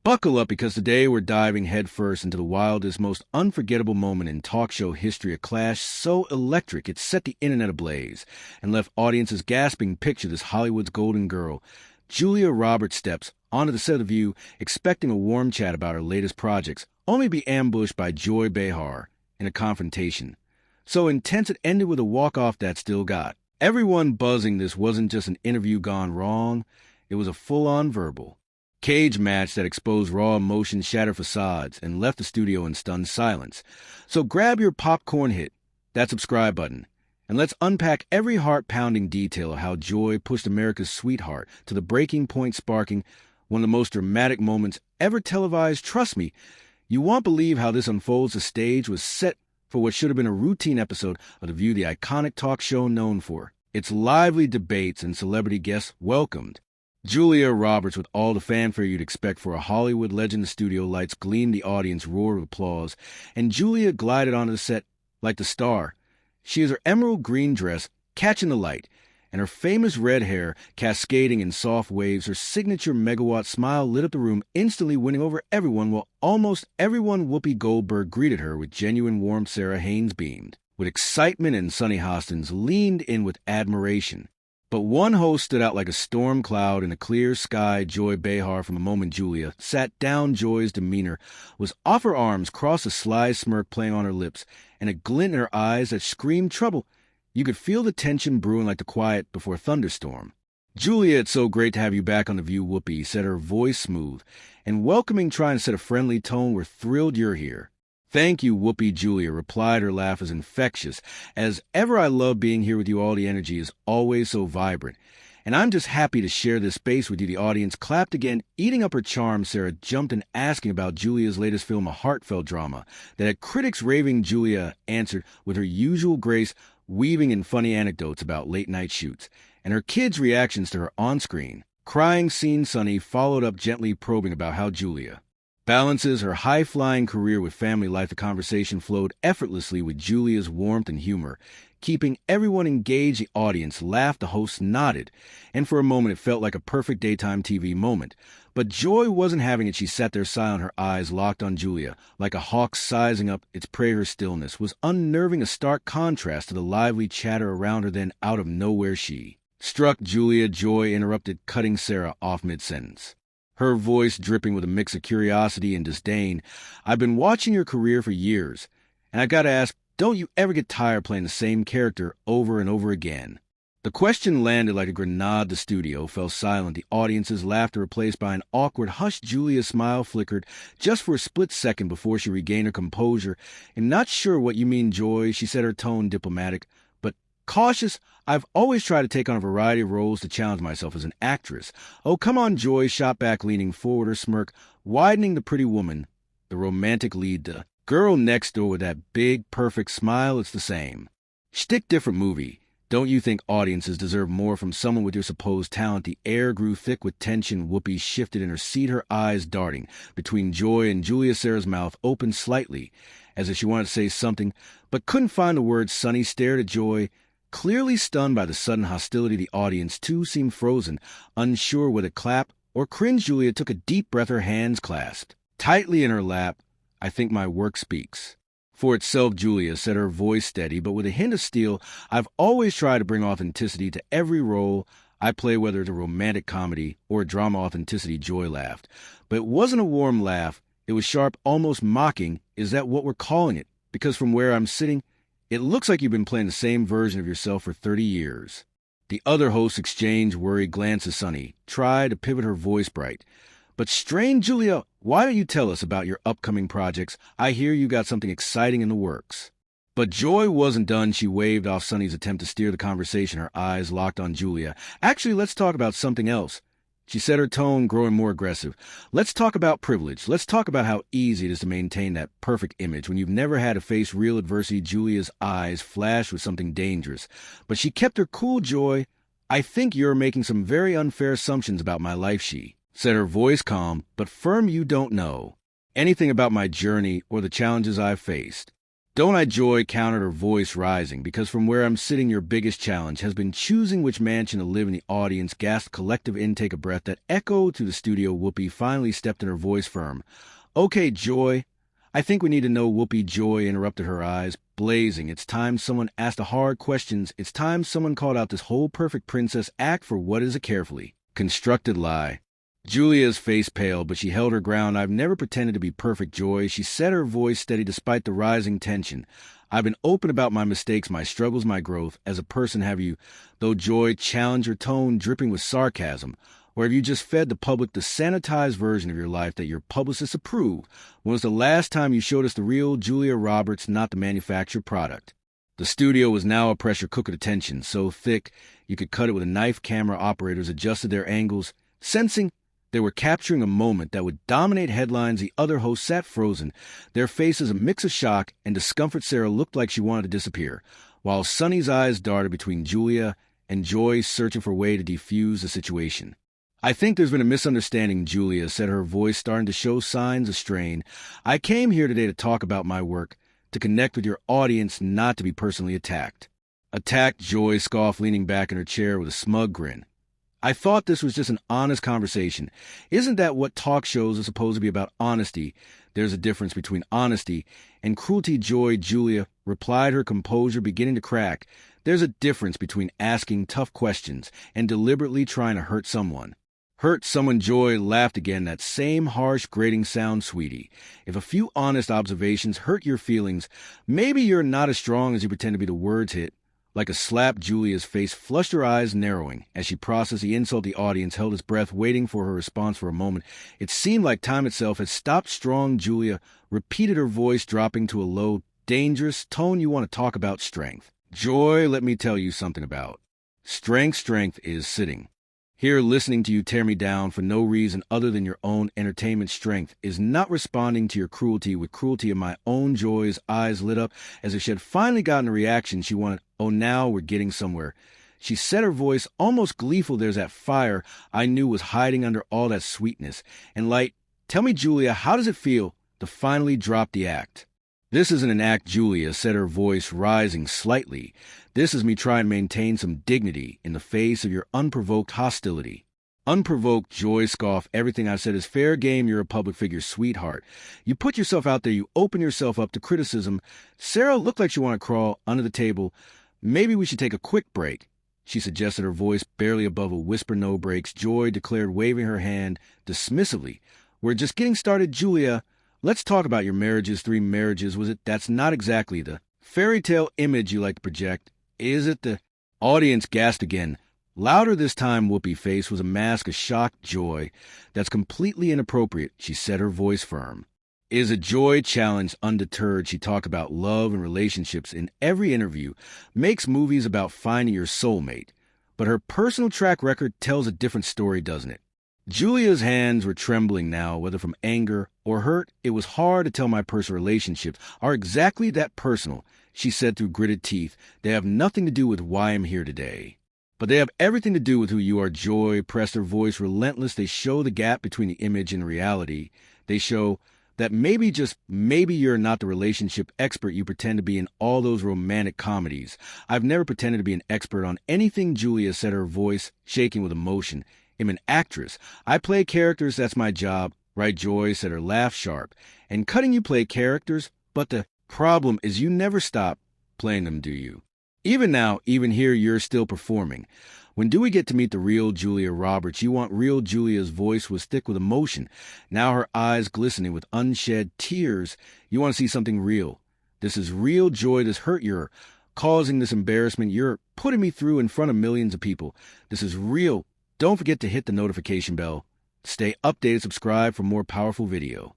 Buckle up because today we're diving headfirst into the wildest, most unforgettable moment in talk show history, a clash so electric it set the internet ablaze and left audiences gasping. Picture this: Hollywood's golden girl, Julia Roberts, steps onto the set of The View expecting a warm chat about her latest projects, only to be ambushed by Joy Behar in a confrontation. So intense it ended with a walk-off that still got everyone buzzing. This wasn't just an interview gone wrong, it was a full-on verbal cage match that exposed raw emotions, shattered facades, and left the studio in stunned silence. So grab your popcorn, hit that subscribe button, and let's unpack every heart-pounding detail of how Joy pushed America's sweetheart to the breaking point, sparking one of the most dramatic moments ever televised. Trust me, you won't believe how this unfolds. The stage was set for what should have been a routine episode of The View, the iconic talk show known for its lively debates and celebrity guests welcomed Julia Roberts with all the fanfare you'd expect for a Hollywood legend. The studio lights gleamed, the audience roared with applause, and Julia glided onto the set like the star. She is her emerald green dress catching the light, and her famous red hair cascading in soft waves. Her signature megawatt smile lit up the room, instantly winning over everyone, while almost everyone Whoopi Goldberg greeted her with genuine warmth. Sarah Haynes beamed with excitement, and Sunny Hostins leaned in with admiration. But one host stood out like a storm cloud in a clear sky: Joy Behar. From the moment Julia sat down, Joy's demeanor was off her arms, crossed, a sly smirk playing on her lips, and a glint in her eyes that screamed trouble. You could feel the tension brewing like the quiet before a thunderstorm. "Julia, it's so great to have you back on The View," Whoopi said, her voice smooth and welcoming, trying to set a friendly tone. "We're thrilled you're here." "Thank you, Whoopi," Julia replied, her laugh as infectious as ever. "I love being here with you all. The energy is always so vibrant, and I'm just happy to share this space with you." The audience clapped again, eating up her charm. Sarah jumped in, asking about Julia's latest film, a heartfelt drama that had critics raving. Julia answered with her usual grace, weaving in funny anecdotes about late-night shoots and her kids' reactions to her on-screen crying scene. Sunny followed up, gently probing about how Julia balances her high-flying career with family life. The conversation flowed effortlessly with Julia's warmth and humor, keeping everyone engaged. The audience laughed, the host nodded, and for a moment it felt like a perfect daytime TV moment. But Joy wasn't having it. She sat there silent, her eyes locked on Julia, like a hawk sizing up its prey. Her stillness was unnerving, a stark contrast to the lively chatter around her. Then, out of nowhere, she struck Julia. Joy interrupted, cutting Sarah off mid-sentence, her voice dripping with a mix of curiosity and disdain. "I've been watching your career for years, and I gotta ask, don't you ever get tired playing the same character over and over again?" The question landed like a grenade. The studio fell silent, the audience's laughter replaced by an awkward hush. Julia's smile flickered just for a split second before she regained her composure. "I'm not sure what you mean, Joy," she said, her tone diplomatic but cautious. "I've always tried to take on a variety of roles to challenge myself as an actress." "Oh, come on," Joy shot back, leaning forward, her smirk widening. "The pretty woman, the romantic lead, the girl next door with that big, perfect smile, it's the same shtick, different movie. Don't you think audiences deserve more from someone with your supposed talent?" The air grew thick with tension. Whoopi shifted in her seat, her eyes darting between Joy and Julia. Sarah's mouth opened slightly, as if she wanted to say something, but couldn't find the words. Sunny stared at Joy, clearly stunned by the sudden hostility. The audience, too, seemed frozen, unsure whether to clap or cringe. Julia took a deep breath, her hands clasped tightly in her lap. "I think my work speaks for itself," Julia said, her voice steady but with a hint of steel. "I've always tried to bring authenticity to every role I play, whether it's a romantic comedy or a drama." "Authenticity," Joy laughed, but it wasn't a warm laugh. It was sharp, almost mocking. "Is that what we're calling it? Because from where I'm sitting, it looks like you've been playing the same version of yourself for 30 years. The other hosts exchanged worried glances. Sunny tried to pivot, her voice bright but strained. "Julia, why don't you tell us about your upcoming projects? I hear you got something exciting in the works." But Joy wasn't done. She waved off Sunny's attempt to steer the conversation, her eyes locked on Julia. "Actually, let's talk about something else," she said, her tone growing more aggressive. "Let's talk about privilege. Let's talk about how easy it is to maintain that perfect image when you've never had to face real adversity." Julia's eyes flashed with something dangerous, but she kept her cool. "Joy, I think you're making some very unfair assumptions about my life," she said, her voice calm but firm. "You don't know anything about my journey or the challenges I've faced." Don't I, Joy countered, her voice rising, because from where I'm sitting your biggest challenge has been choosing which mansion to live in. The audience gasped collective intake of breath that echoed through the studio. Whoopi finally stepped in, her voice firm. Okay, Joy. I think we need to know. Whoopi. Joy interrupted, her eyes blazing. It's time someone asked the hard questions. It's time someone called out this whole perfect princess act for what is a carefully constructed lie. Julia's face paled, but she held her ground. I've never pretended to be perfect, Joy. She said, her voice steady despite the rising tension. I've been open about my mistakes, my struggles, my growth. As a person, have you? Though Joy challenged, her tone dripping with sarcasm. Or have you just fed the public the sanitized version of your life that your publicists approve? When was the last time you showed us the real Julia Roberts, not the manufactured product? The studio was now a pressure cooker of tension, so thick you could cut it with a knife. Camera operators adjusted their angles, sensing they were capturing a moment that would dominate headlines. The other hosts sat frozen, their faces a mix of shock and discomfort. Sarah looked like she wanted to disappear, while Sunny's eyes darted between Julia and Joy, searching for a way to defuse the situation. I think there's been a misunderstanding, Julia said, her voice starting to show signs of strain. I came here today to talk about my work, to connect with your audience, not to be personally attacked. Attacked? Joy scoffed, leaning back in her chair with a smug grin. I thought this was just an honest conversation. Isn't that what talk shows are supposed to be about? Honesty. There's a difference between honesty and cruelty, Joy. Julia replied, her composure beginning to crack. There's a difference between asking tough questions and deliberately trying to hurt someone. Hurt someone? Joy laughed again, that same harsh, grating sound, sweetie. If a few honest observations hurt your feelings, maybe you're not as strong as you pretend to be. The words hit like a slap. Julia's face flushed, her eyes narrowing. As she processed the insult, the audience held its breath, waiting for her response. For a moment, it seemed like time itself had stopped. Strong? Julia repeated, her voice dropping to a low, dangerous tone. You want to talk about strength? Joy, let me tell you something about strength. Strength is sitting here listening to you tear me down for no reason other than your own entertainment. Strength is not responding to your cruelty with cruelty. Of my own. Joy's eyes lit up as if she had finally gotten a reaction she wanted. Oh, now we're getting somewhere, she said, her voice almost gleeful. There's that fire I knew was hiding under all that sweetness and light. Tell me, Julia, how does it feel to finally drop the act? This isn't an act, Julia said, her voice rising slightly. This is me trying to maintain some dignity in the face of your unprovoked hostility. Unprovoked? Joy scoffed. Everything I've said is fair game. You're a public figure, sweetheart. You put yourself out there. You open yourself up to criticism. Sarah looked like she wanted to crawl under the table. Maybe we should take a quick break, she suggested, her voice barely above a whisper. No breaks, Joy declared, waving her hand dismissively. We're just getting started, Julia. Let's talk about your marriages. 3 marriages, was it? That's not exactly the fairy tale image you like to project, is it? The audience gasped again. Louder this time. Whoopi face was a mask of shocked joy. That's completely inappropriate, she said, her voice firm. Is a Joy challenged. Undeterred, she talked about love and relationships in every interview, makes movies about finding your soulmate. But her personal track record tells a different story, doesn't it? Julia's hands were trembling now, whether from anger or hurt. It was hard to tell. My personal relationships are exactly that, personal, she said through gritted teeth. They have nothing to do with why I'm here today. But they have everything to do with who you are. Joy pressed, her voice relentless. They show the gap between the image and reality. They show that maybe, just maybe, you're not the relationship expert you pretend to be in all those romantic comedies. I've never pretended to be an expert on anything, Julia said, her voice shaking with emotion. I'm an actress. I play characters. That's my job. Right, Joy said, her laugh sharp. And cutting? You play characters, but the problem is you never stop playing them, do you? Even now, even here, you're still performing. When do we get to meet the real Julia Roberts? You want real? Julia's voice was thick with emotion, now her eyes glistening with unshed tears. You want to see something real. This is real, Joy. This hurt you're causing, this embarrassment you're putting me through in front of millions of people. This is real. Don't forget to hit the notification bell. Stay updated, subscribe for more powerful video.